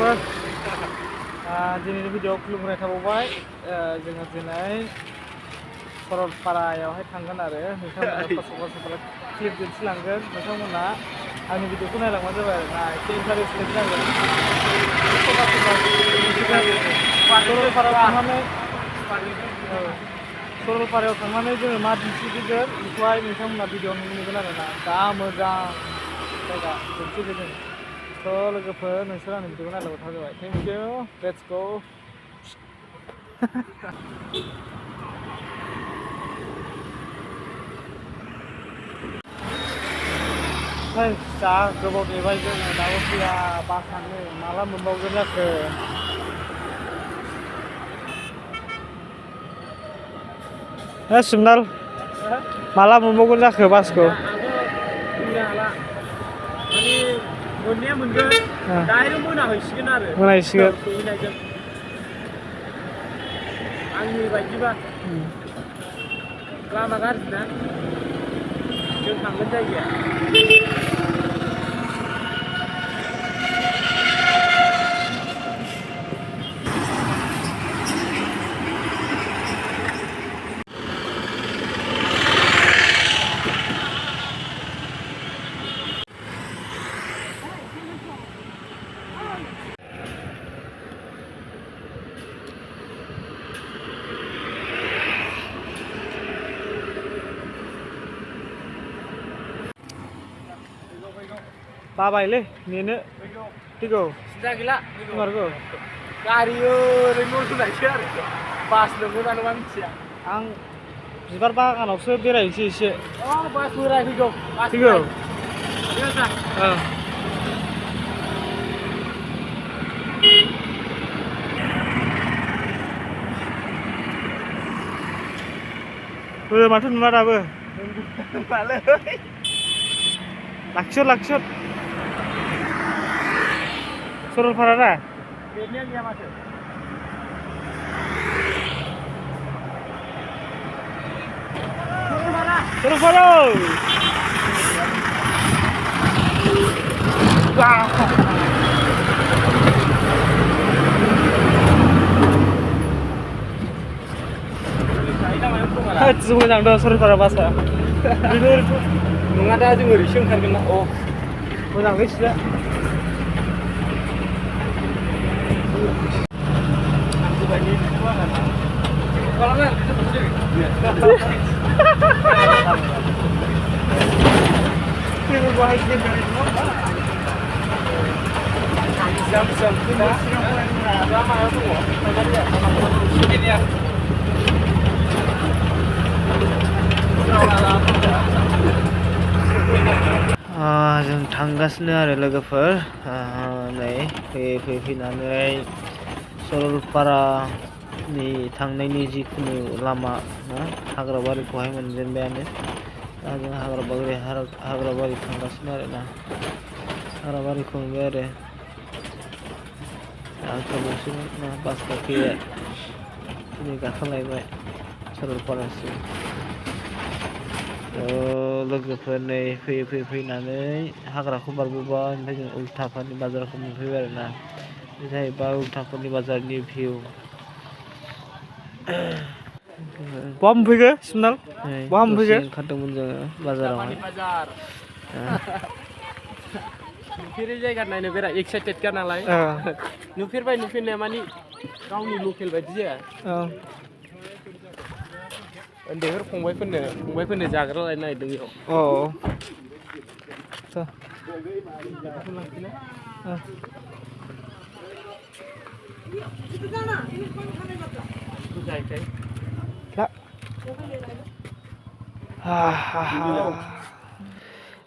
लोगोफोर दिनैनि भिडिअ'आव खुलुमनाय थाबावबाय जोङो दिनै सरलपारायावहाय थांगोन आरो नोंथांमोननो फार्स्ट क्लिप दिन्थिलांगोन नोंथांमोना आंनि भिडिअ'खौ नायलांबानो जाबाय आरोना एसे इन्टारेस्टेड जागोन सरलपारायाव थांनानै जोङो मा दिन्थिगोन बेखौहाय नोंथांमोना भिडिअ नुनो मोनगोन आरोना दा मोजां जायगा दिन्थिगोन जों लोगोफोर नोंसोर आंनि भिडिअ'खौ नायलांबाय थाबानो जाबाय थेंक इउ लेट्स गो जा गोबाव नेबाय जोङो दाबो फैया बासानो माला मोनबावगोन जाखो सिमनाल माला मोनबावगोन जाखो बासखौ मोननाया मोनगोन डाइरेक्ट मोनाहैसिगोन आरो मोनाहैसिगोन सहैनायजों आंनि बायदिबा लामा गाज्रि ना जों थांगोन जायगाया बाबायलै नेनो फैगौ सिन्था गैला फैमारगौ गारि ओरैनो होनायसो आरो बास नंगौना नङा मिथिया आं बिबार बागानावसो बेरायनोसै एसे बास बोराय फैगौ फैगौ माथो नुला दाबो लाखियो सरलपारा दा बेनिया गैया माथो सरलपारा मोजां दं सरलपारा बासआ नङा दा जों ओरैसो ओंखारगोन ना मोजांलै सिदा जों थांगासिनो आरो लोगोफोर नै फैनानै सरलपारानि थांनायनि जिखुनु लामा हाग्राबारिखौहाय मोनजेनबायानो दा जों हाग्राबारि थांगासिनो आरोना हाग्राबारिखौ मोनबाय आरो आंखौल'सोमोन ना बास गाखोया दिनै गाखोलायबाय सरलपारासिम लोगोफोर नै फैनानै हाग्राखौ बारबोबाय ओमफ्राय जों उल्थाफानि बाजारखौ मोनफैबाय आरोना बे जाहैबाय उल्थाफानि बाजारनि भिउ बहा मोनफैखो सिमनाल बहा मोनफैखो ओंखारदोंमोन जोङो बाजारावहाय नुफेरै जायगा नायनो बिराद एक्साइटेडखा नालाय नुफेरनाया मानि गावनि लकेल बायदि जाया उन्दैफोर फंबायफोरनो जाग्रा लायनो नागिरदों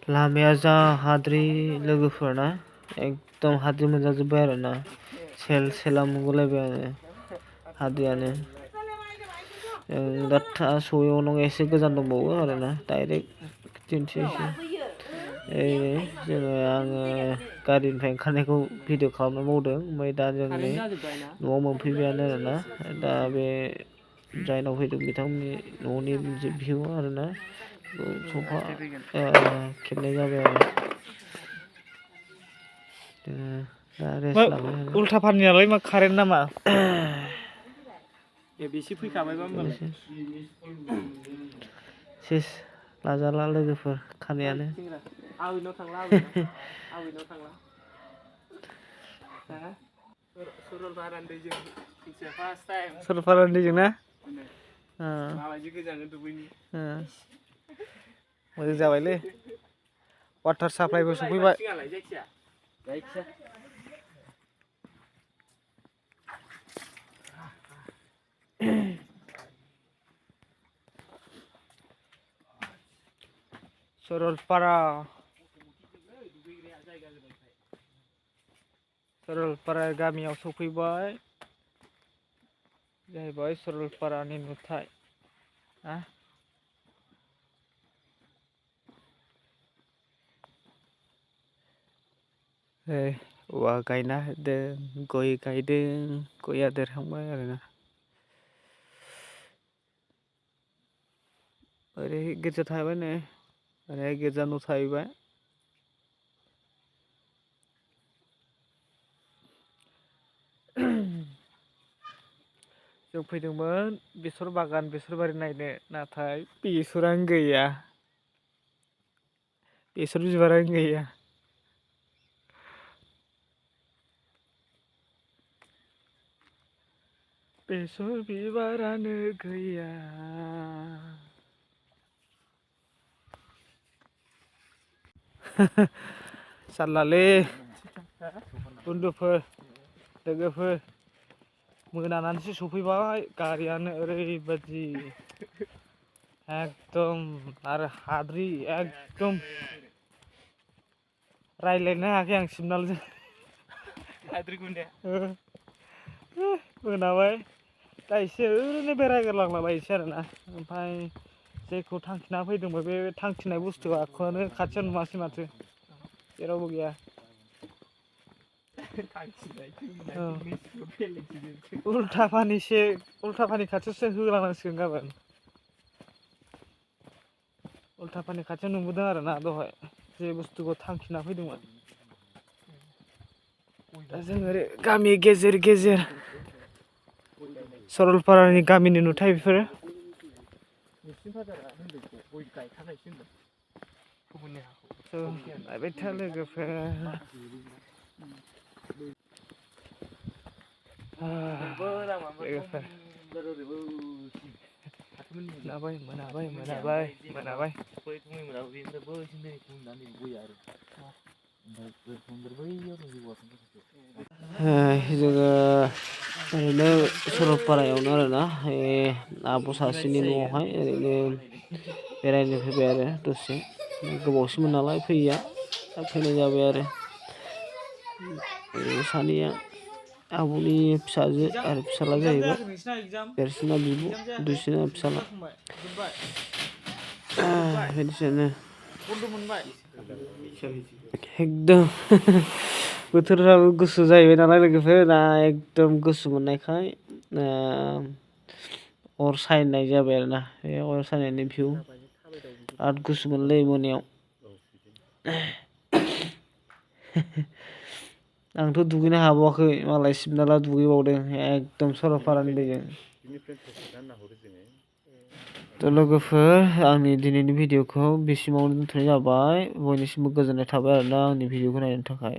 लामाया जा हाद्रि लोगोफोरना एकदम हाद्रि मोनजाजोब्बाय आरोना सेला मोनगुलायबाय आङो हाद्रियानो दा सहैबावनांगौ एसे गोजान दंबावो आरोना डाइरेक्ट दिन्थिनोसै आङो गारिनिफ्राय ओंखारनायखौ भिडिअ खालामनो मावदों ओमफ्राय दा जों नै न'आव मोनफैबायानो आरोना दा बे जायनाव फैदों बिथांमोननि न'नि मोनसे भिउ आरोना सफा खेबनाय जाबाय आरो दा रेस्ट लाबाय आरो उल्था फानियालाय मा कारेन्ट नामा बेसे फैखाबायबा होमबालाय सेस लाजाला लोगोफोर खानायानो आबैनाव थांला आबैनाव थांला सरलपारानि दैजों फार्स्ट टाइम सरलपारानि दैजों ना माबायदि गोजाङो दुगैनि मोजां जाबायलै वाटार साप्लाइबो सफैबाय जायखिया सरलपारा गामियाव सफैबाय जाहैबाय सरलपारानि नुथाय औवा गायना होदों गय गायदों गया देरहांबाय आरोना ओरै गिर्जा थाबाय नै ओरै गिर्जा न' थाहैबाय जों फैदोंमोन बेसर बागान बेसर बारि नायनो नाथाय बेसरानो गैया बेसर बिबारानो गैया बेसर बिबारानो गैया जारलालै बन्दुफोर लोगोफोर मोनानानैसो सफैबाय गारियानो ओरैबायदि एकदम आरो हाद्रि एकदम रायज्लायनो हायाखै आं सिगनालजों हाद्रि गुन्दाया मोनाबाय दा एसे ओरैनो बेरायगारलांलाबायसै आरोना ओमफ्राय जेखौ थांखिना फैदोंमोन बे थांखिनाय बुस्थुआखौनो खाथियाव नुवासै माथो जेरावबो गैया उल्था फानि खाथियावसो होलांनांसिगोन गाबोन उल्था फानि खाथियाव नुबोदों आरोना दहाय जे बुस्थुखौ थांखिना फैदोंमोन दा जों ओरै गामि गेजेर गेजेर सरलपारानि गामिनि नुथाय बेफोरो नायबाय था लोगोफोर मोनाबाय जोङो ओरैनो सरलपारायावनो आरोना आब' सासेनि न'आवहाय ओरैनो बेरायनो फैबाय आरो दसे गोबावसैमोन नालाय फैयैया दा फैनाय जाबाय आरो सानैया आब'नि फिसाजो आरो फिसाला जाहैबाय देरसिना बिब' दुइसिना फिसाला बिदिनो एकदम बोथोराबो गुसु जाहैबाय नालाय लोगोफोर एकदम गुसु मोननायखाय अर सायनाय जाबाय आरोना बे अर सायनायनि भिउ आरो गुसु मोनलै मोनायाव आंथ' दुगैनो हाबावाखै मालाय सिबनाला दुगैबावदों एकदम सरलपारानि दैजों थ' लोगोफोर आंनि दिनैनि भिडिअखौ बेसिमावनो दोनथ'नाय जाबाय बयनिसिमबो गोजोननाय थाबाय आरोना आंनि भिडिअखौ नायनो थाखाय